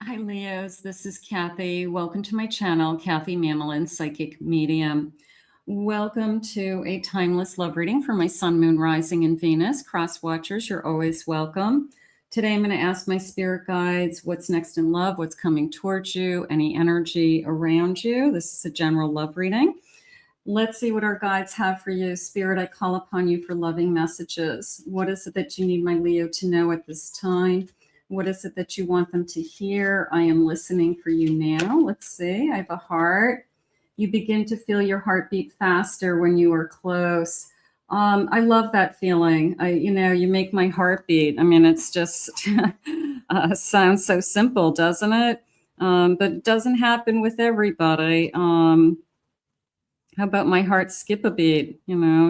Hi, Leos. This is Kathy. Welcome to my channel, Kathy Mamolen, Psychic Medium. Welcome to a timeless love reading for my Sun, Moon, Rising, and Venus. Cross watchers, you're always welcome. Today, I'm going to ask my spirit guides what's next in love, what's coming towards you, any energy around you. This is a general love reading. Let's see what our guides have for you. Spirit, I call upon you for loving messages. What is it that you need my Leo to know at this time? What is it that you want them to hear? I am listening for you now. Let's see. I have a heart. You begin to feel your heartbeat faster when you are close. I love that feeling. You make my heart beat. I mean, it's just sounds so simple, doesn't it? But it doesn't happen with everybody. How about my heart skip a beat?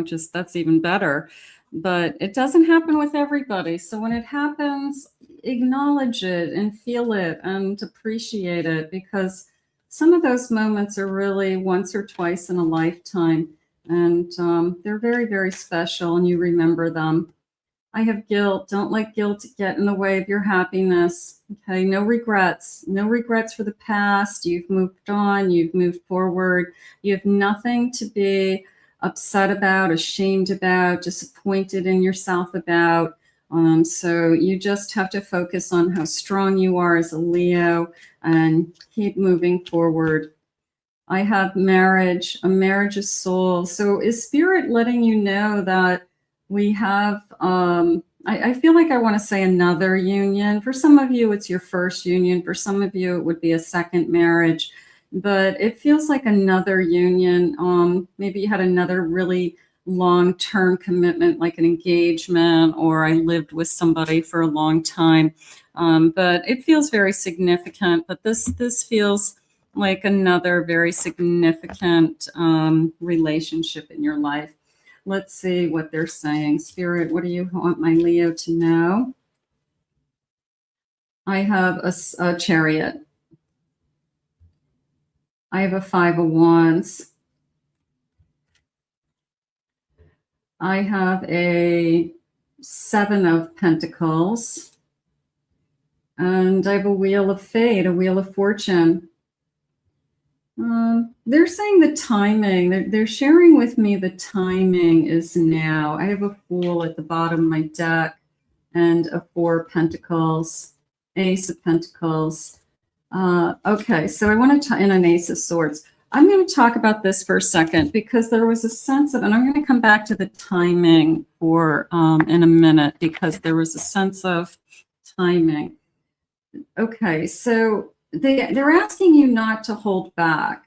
Just that's even better. But it doesn't happen with everybody. So when it happens, acknowledge it and feel it and appreciate it, because some of those moments are really once or twice in a lifetime, and they're very, very special, and you remember them. I have guilt. Don't let guilt get in the way of your happiness. Okay, no regrets. No regrets for the past. You've moved on. You've moved forward. You have nothing to be upset about, ashamed about, disappointed in yourself about. So you just have to focus on how strong you are as a Leo and keep moving forward. I have marriage, a marriage of souls. So is Spirit letting you know that we have, I feel like I want to say another union. For some of you, it's your first union. For some of you, it would be a second marriage. But it feels like another union. Maybe you had another really long-term commitment, like an engagement, or I lived with somebody for a long time. But it feels very significant. But this feels like another very significant relationship in your life. Let's see what they're saying. Spirit, what do you want my Leo to know? I have a Chariot. I have a Five of Wands. I have a Seven of Pentacles. And I have a Wheel of Fate, a Wheel of Fortune. They're saying the timing. They're sharing with me the timing is now. I have a Fool at the bottom of my deck and a Four of Pentacles, Ace of Pentacles. Okay, so I want to tie in an Ace of Swords. I'm going to talk about this for a second because there was a sense of, and I'm going to come back to the timing for in a minute, because there was a sense of timing. Okay, so they're asking you not to hold back.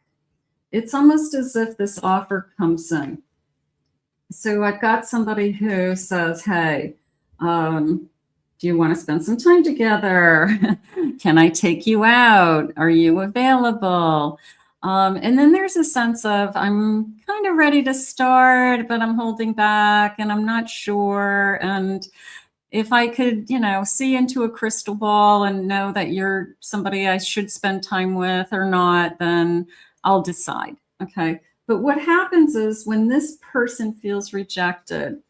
It's almost as if this offer comes in. So I've got somebody who says, hey, do you want to spend some time together? Can I take you out? Are you available? And then there's a sense of, I'm kind of ready to start, but I'm holding back and I'm not sure. And if I could, see into a crystal ball and know that you're somebody I should spend time with or not, then I'll decide. Okay. But what happens is when this person feels rejected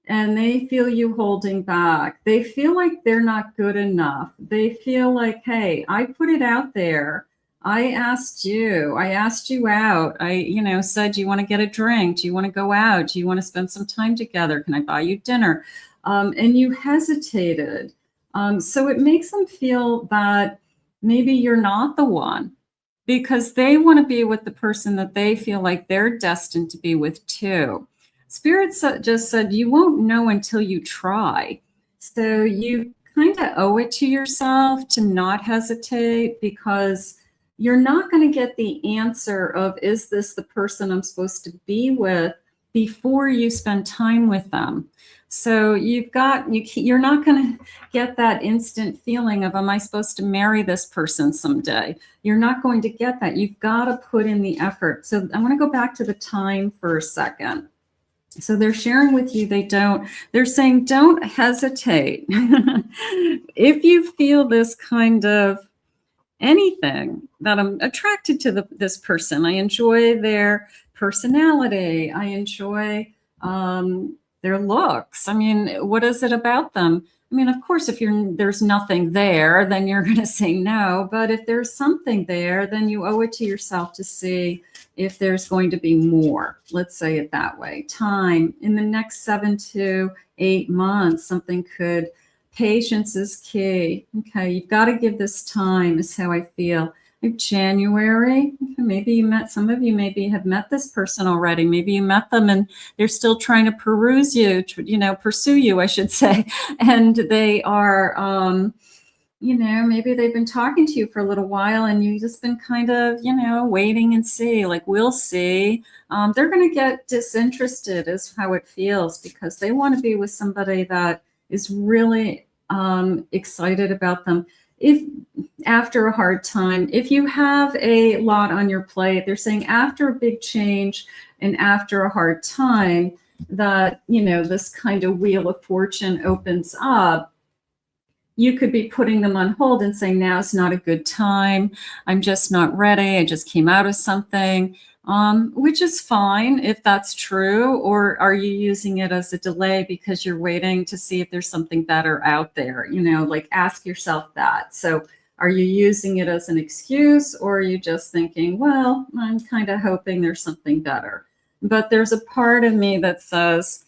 and they feel you holding back, they feel like they're not good enough. They feel like, hey, I put it out there. I asked you out. I, said, do you want to get a drink? Do you want to go out? Do you want to spend some time together? Can I buy you dinner? And you hesitated. So it makes them feel that maybe you're not the one, because they want to be with the person that they feel like they're destined to be with too. Spirit just said, you won't know until you try. So you kind of owe it to yourself to not hesitate, because you're not going to get the answer of, is this the person I'm supposed to be with, before you spend time with them. So you're not going to get that instant feeling of, am I supposed to marry this person someday? You're not going to get that. You've got to put in the effort. So I want to go back to the time for a second. So they're sharing with you, they're saying, don't hesitate. If you feel this kind of anything, that I'm attracted to this person, I enjoy their personality, I enjoy their looks. I mean, what is it about them? I mean, of course, if there's nothing there, then you're going to say no. But if there's something there, then you owe it to yourself to see if there's going to be more. Let's say it that way. Time in the next 7 to 8 months, something could. Patience is key. Okay, you've got to give this time, is how I feel. January, maybe you met, some of you maybe have met this person already. Maybe you met them and they're still trying to peruse you, pursue you, I should say. And they are, maybe they've been talking to you for a little while and you've just been kind of, waiting and see, like, we'll see. They're going to get disinterested is how it feels, because they want to be with somebody that is really excited about them. If after a hard time, if you have a lot on your plate, they're saying after a big change and after a hard time that, this kind of wheel of fortune opens up, you could be putting them on hold and saying, now's not a good time. I'm just not ready. I just came out of something, which is fine if that's true. Or are you using it as a delay because you're waiting to see if there's something better out there? Like, ask yourself that. So are you using it as an excuse, or are you just thinking, well, I'm kind of hoping there's something better? But there's a part of me that says,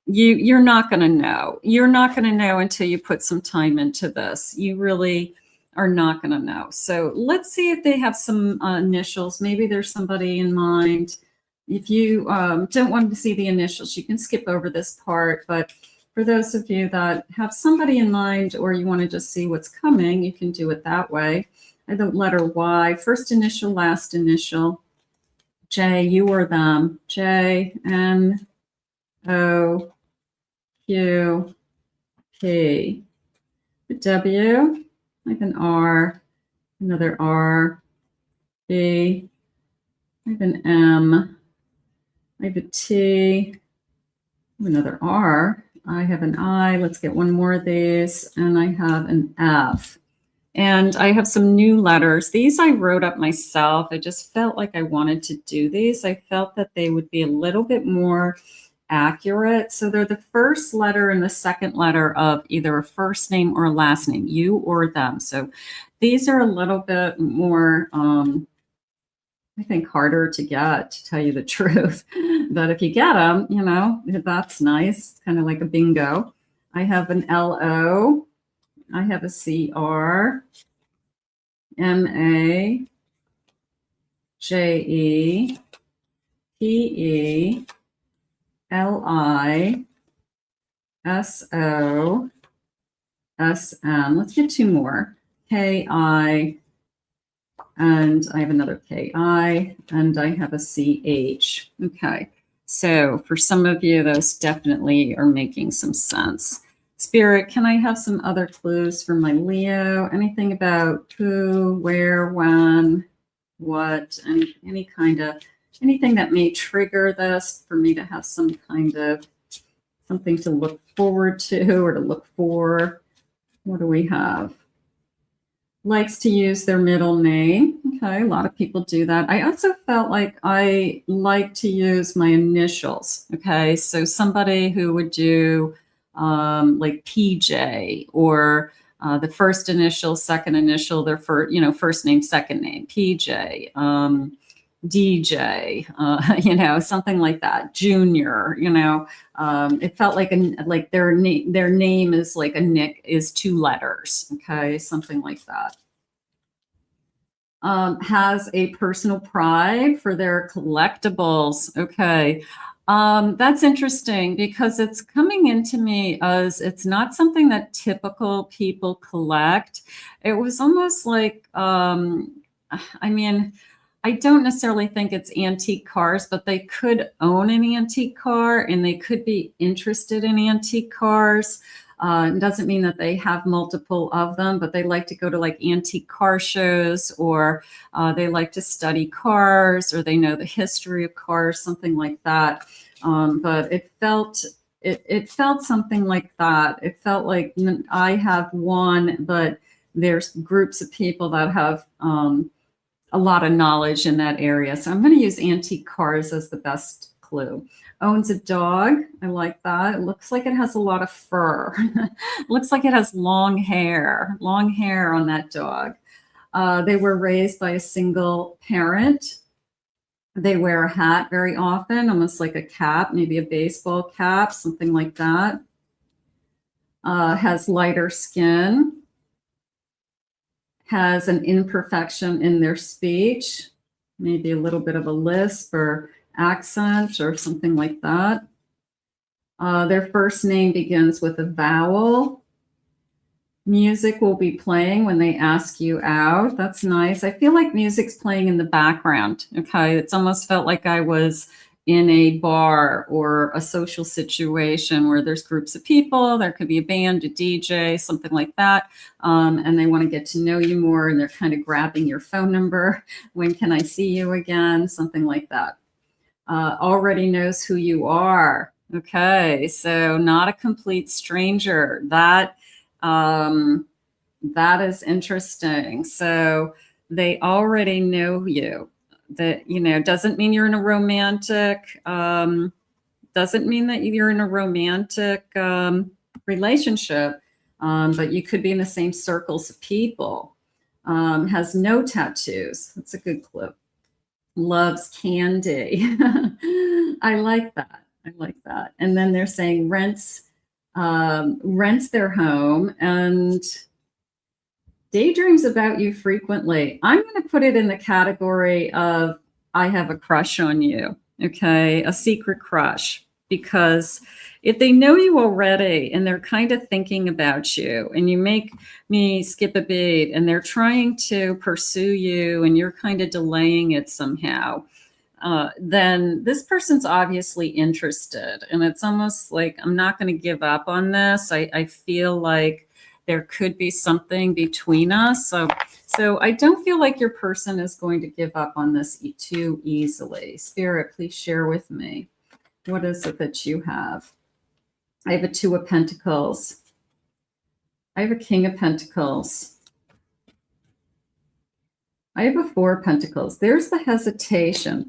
you're not going to know. You're not going to know until you put some time into this. You really are not going to know. So let's see if they have some initials. Maybe there's somebody in mind. If you don't want to see the initials, you can skip over this part. But for those of you that have somebody in mind, or you want to just see what's coming, you can do it that way. The letter Y, first initial, last initial. J, you or them. J, N, O, Q, P. W, I have an R, another R. B, I have an M. I have a T, another R. I have an I. Let's get one more of these. And I have an F. And I have some new letters. These I wrote up myself. I just felt like I wanted to do these. I felt that they would be a little bit more accurate. So they're the first letter and the second letter of either a first name or a last name, you or them. So these are a little bit more, I think, harder to get, to tell you the truth. But if you get them, that's nice. It's kind of like a bingo. I have an LO. I have a CR. MA. JE. PE. LI. SO. SM. Let's get two more. KI. And I have another KI, and I have a CH. Okay, so for some of you, those definitely are making some sense. Spirit, can I have some other clues for my Leo? Anything about who, where, when, what, and anything that may trigger this for me to have some kind of something to look forward to or to look for? What do we have? Likes to use their middle name. Okay, a lot of people do that. I also felt like I like to use my initials. Okay, so somebody who would do like PJ, or the first initial, second initial, their first name, second name, PJ, DJ, something like that. Junior, it felt like their name is like a nick, is 2 letters. Okay, something like that. Has a personal pride for their collectibles. Okay. That's interesting, because it's coming into me as it's not something that typical people collect. It was almost like, I don't necessarily think it's antique cars, but they could own an antique car and they could be interested in antique cars. It doesn't mean that they have multiple of them, but they like to go to like antique car shows, or they like to study cars, or they know the history of cars, something like that. But it felt something like that. It felt like I have one, but there's groups of people that have a lot of knowledge in that area. So I'm going to use antique cars as the best clue. clue. Owns a dog. I like that. It looks like it has a lot of fur. It looks like it has long hair on that dog. They were raised by a single parent. They wear a hat very often, almost like a cap, maybe a baseball cap, something like that. Has lighter skin. Has an imperfection in their speech, maybe a little bit of a lisp or accent or something like that. Their first name begins with a vowel. Music will be playing when they ask you out. That's nice. I feel like music's playing in the background. Okay. It's almost felt like I was in a bar or a social situation where there's groups of people. There could be a band, a DJ, something like that. And they want to get to know you more. And they're kind of grabbing your phone number. When can I see you again? Something like that. Already knows who you are. Okay. So not a complete stranger. That is interesting. So they already know you. That, you know, doesn't mean you're in a romantic, doesn't mean that you're in a romantic relationship, but you could be in the same circles of people. Has no tattoos. That's a good clue. Loves candy. I like that. I like that. And then they're saying rents their home and daydreams about you frequently. I'm going to put it in the category of I have a crush on you. Okay. A secret crush. Because if they know you already and they're kind of thinking about you and you make me skip a beat and they're trying to pursue you and you're kind of delaying it somehow, then this person's obviously interested. And it's almost like, I'm not going to give up on this. I feel like there could be something between us. So I don't feel like your person is going to give up on this too easily. Spirit, please share with me. What is it that you have? I have a Two of Pentacles. I have a King of Pentacles. I have a Four of Pentacles. There's the hesitation.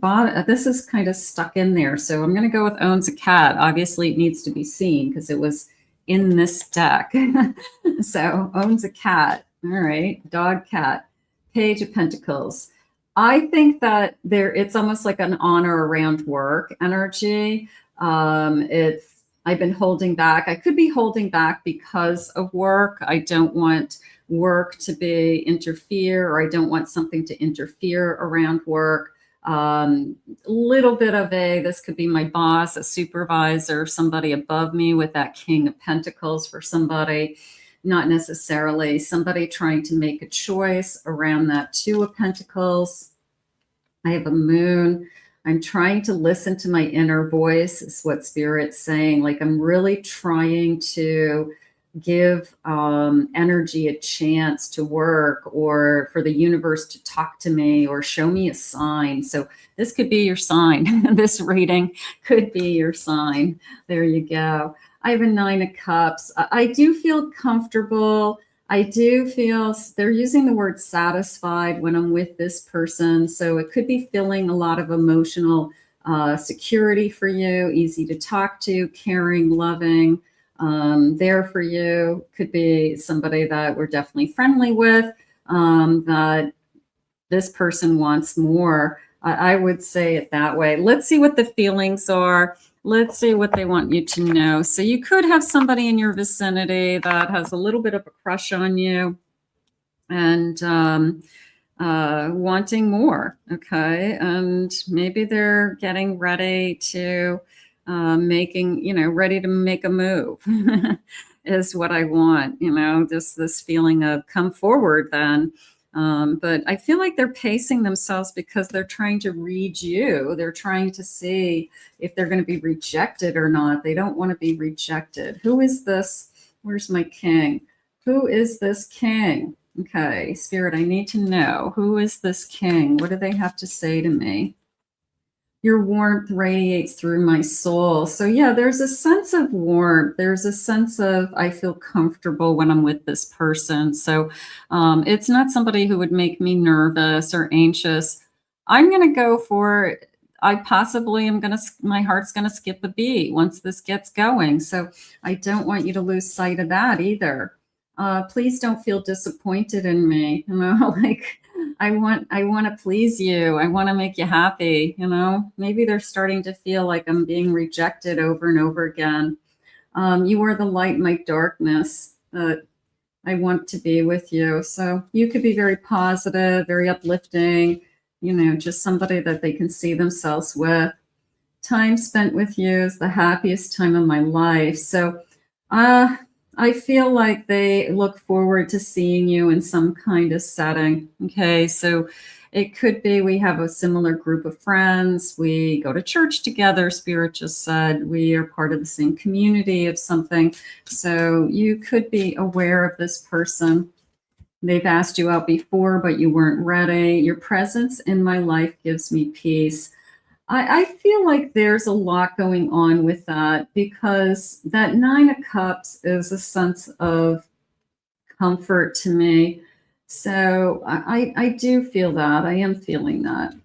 This is kind of stuck in there. So I'm going to go with owns a cat. Obviously, it needs to be seen because it was in this deck. So owns a cat. All right. Dog, cat. Page of Pentacles. I think that it's almost like an honor around work energy. I've been holding back. I could be holding back because of work. I don't want work to be interfere, or I don't want something to interfere around work. Little bit of this could be my boss, a supervisor, somebody above me with that King of Pentacles for somebody. Not necessarily somebody trying to make a choice around that Two of Pentacles. I have a Moon. I'm trying to listen to my inner voice, is what Spirit's saying. Like I'm really trying to give energy a chance to work, or for the universe to talk to me or show me a sign. So this could be your sign. This reading could be your sign. There you go. I have a Nine of Cups. I do feel comfortable. I do feel they're using the word satisfied when I'm with this person. So it could be feeling a lot of emotional security for you, easy to talk to, caring, loving, there for you. Could be somebody that we're definitely friendly with, that this person wants more. I would say it that way. Let's see what the feelings are. Let's see what they want you to know. So you could have somebody in your vicinity that has a little bit of a crush on you and wanting more, okay? And maybe they're getting ready to ready to make a move is what I want, just this feeling of come forward then. But I feel like they're pacing themselves because they're trying to read you. They're trying to see if they're going to be rejected or not. They don't want to be rejected. Who is this? Where's my king? Who is this king? Okay, Spirit, I need to know. Who is this king? What do they have to say to me? Your warmth radiates through my soul. So yeah, there's a sense of warmth. There's a sense of, I feel comfortable when I'm with this person. So it's not somebody who would make me nervous or anxious. I'm going to go for I possibly am my heart's going to skip a beat once this gets going. So I don't want you to lose sight of that either. Please don't feel disappointed in me. You know, like I want to please you. I want to make you happy. You know, maybe they're starting to feel like I'm being rejected over and over again. You are the light in my darkness. I want to be with you. So you could be very positive, very uplifting, you know, just somebody that they can see themselves with. Time spent with you is the happiest time of my life. So I feel like they look forward to seeing you in some kind of setting. Okay, so it could be we have a similar group of friends. We go to church together, Spirit just said. We are part of the same community of something. So you could be aware of this person. They've asked you out before, but you weren't ready. Your presence in my life gives me peace. I feel like there's a lot going on with that, because that 9 of Cups is a sense of comfort to me. So I do feel that. I am feeling that.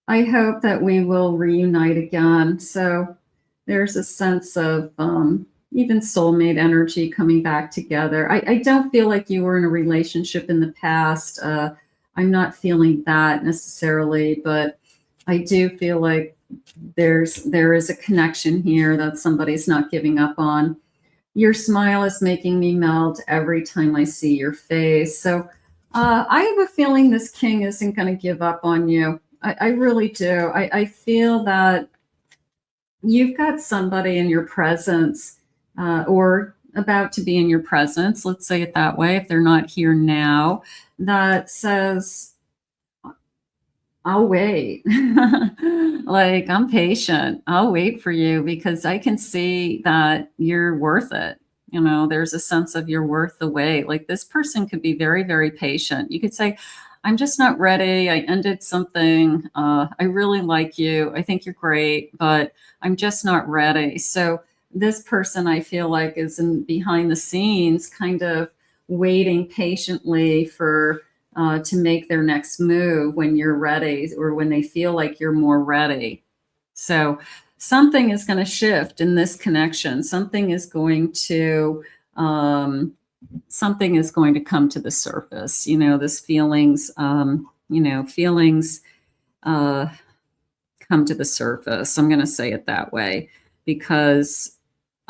I hope that we will reunite again. So there's a sense of even soulmate energy coming back together. I don't feel like you were in a relationship in the past. I'm not feeling that necessarily, but I do feel like there is a connection here that somebody's not giving up on. Your smile is making me melt every time I see your face. So I have a feeling this king isn't going to give up on you. I really do. I feel that you've got somebody in your presence or about to be in your presence, let's say it that way, if they're not here now, that says, I'll wait. Like, I'm patient. I'll wait for you because I can see that you're worth it. You know, there's a sense of you're worth the wait. Like, this person could be very, very patient. You could say, I'm just not ready. I ended something. I really like you. I think you're great, but I'm just not ready. So this person, I feel like, is behind the scenes, kind of waiting patiently for to make their next move when you're ready, or when they feel like you're more ready. So something is going to shift in this connection. Something is going to come to the surface. You know, this feelings, feelings come to the surface. I'm going to say it that way, because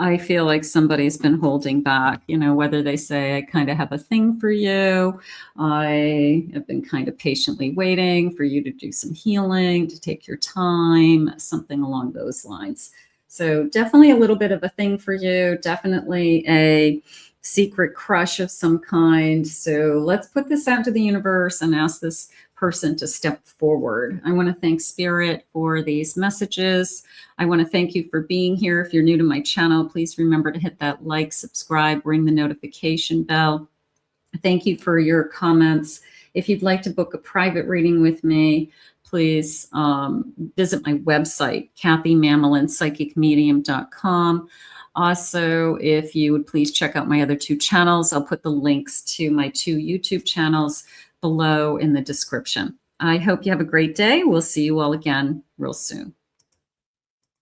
I feel like somebody's been holding back, you know, whether they say, I kind of have a thing for you. I have been kind of patiently waiting for you to do some healing, to take your time, something along those lines. So definitely a little bit of a thing for you, definitely a secret crush of some kind. So let's put this out to the universe and ask this person to step forward. I want to thank Spirit for these messages. I want to thank you for being here. If you're new to my channel, please remember to hit that like, subscribe, ring the notification bell. Thank you for your comments. If you'd like to book a private reading with me, please visit my website, KathyMamolenPsychicMedium.com. Also, if you would please check out my other 2 channels, I'll put the links to my 2 YouTube channels below in the description. I hope you have a great day. We'll see you all again real soon.